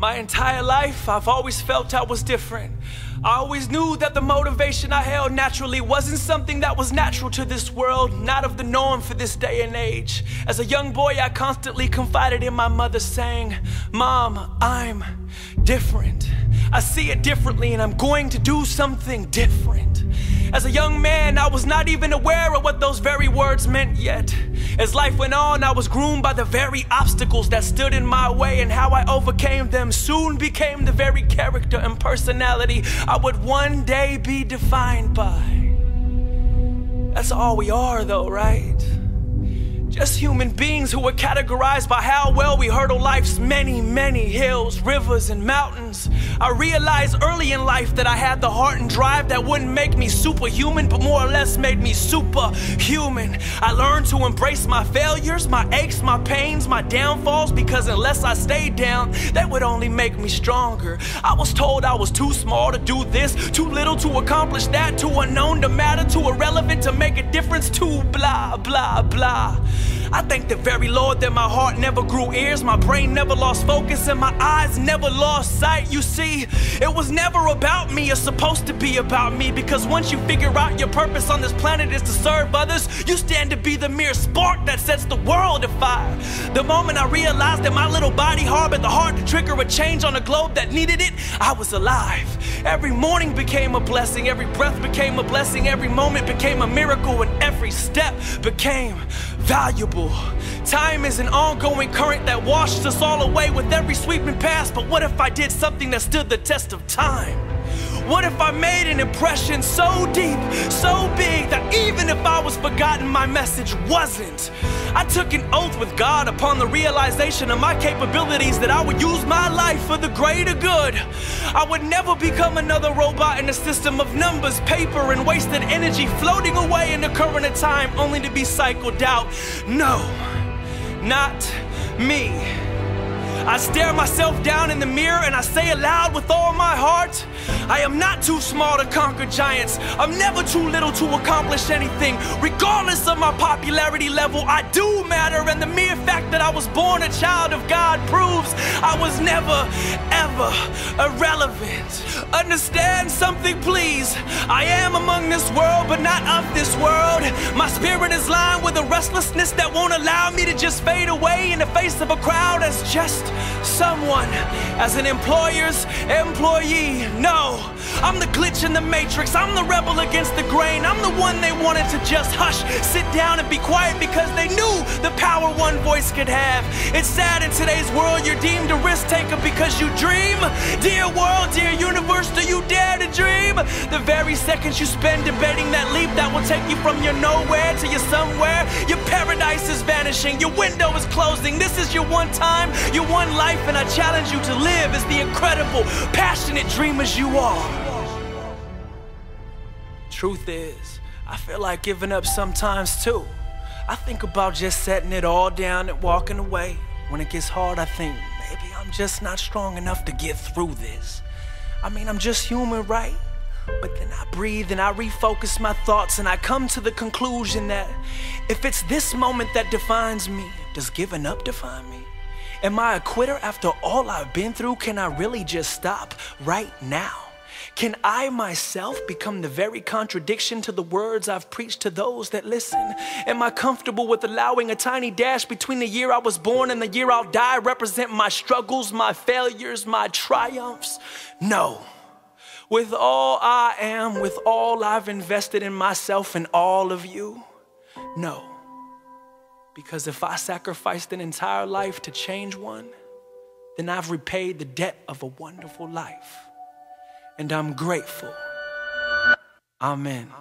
My entire life, I've always felt I was different. I always knew that the motivation I held naturally wasn't something that was natural to this world, not of the norm for this day and age. As a young boy, I constantly confided in my mother saying, "Mom, I'm different. I see it differently and I'm going to do something different." As a young man, I was not even aware of what those very words meant yet. As life went on, I was groomed by the very obstacles that stood in my way, and how I overcame them soon became the very character and personality I would one day be defined by. That's all we are though, right? Just human beings who were categorized by how well we hurdle life's many, many hills, rivers, and mountains. I realized early in life that I had the heart and drive that wouldn't make me superhuman, but more or less made me superhuman. I learned to embrace my failures, my aches, my pains, my downfalls, because unless I stayed down, they would only make me stronger. I was told I was too small to do this, too little to accomplish that, too unknown to matter, too irrelevant to make a difference, too blah, blah, blah. I thank the very Lord that my heart never grew ears, my brain never lost focus, and my eyes never lost sight. You see, it was never about me, it's supposed to be about me, because once you figure out your purpose on this planet is to serve others, you stand to be the mere spark that sets the world afire. The moment I realized that my little body harbored the heart to trigger a change on a globe that needed it, I was alive. Every morning became a blessing, every breath became a blessing, every moment became a miracle, and every step became valuable. Time is an ongoing current that washes us all away with every sweeping past. But what if I did something that stood the test of time? What if I made an impression so deep, so big, that even if I was forgotten, my message wasn't? I took an oath with God upon the realization of my capabilities that I would use my life for the greater good. I would never become another robot in a system of numbers, paper, and wasted energy floating away in the current of time only to be cycled out. No, not me. I stare myself down in the mirror and I say aloud with all my heart, I am not too small to conquer giants. I'm never too little to accomplish anything. Regardless of my popularity level, I do matter, and the mere fact that I was born a child of God proves I was never, ever irrelevant. Understand something, please. I am among this world, but not of this world. My spirit is lined with a restlessness that won't allow me to just fade away in the face of a crowd as just someone, as an employer's employee. No, I'm the glitch in the matrix. I'm the rebel against the grain. I'm the one they wanted to just hush, sit down and be quiet because they knew the power one voice could have. It's sad in today's world you're deemed a risk taker because you dream. Dear world, dear universe, do you dare to dream? The very seconds you spend debating that leap that will take you from your nowhere to your somewhere, your paradise is vanishing, your window is closing. This is your one time, your one life, and I challenge you to live as the incredible, passionate dreamers you are. Truth is, I feel like giving up sometimes too. I think about just setting it all down and walking away. When it gets hard, I think, maybe I'm just not strong enough to get through this. I mean, I'm just human, right? But then I breathe and I refocus my thoughts, and I come to the conclusion that if it's this moment that defines me, does giving up define me? Am I a quitter after all I've been through? Can I really just stop right now? Can I myself become the very contradiction to the words I've preached to those that listen? Am I comfortable with allowing a tiny dash between the year I was born and the year I'll die represent my struggles, my failures, my triumphs? No. With all I am, with all I've invested in myself and all of you, no. Because if I sacrificed an entire life to change one, then I've repaid the debt of a wonderful life. And I'm grateful. Amen.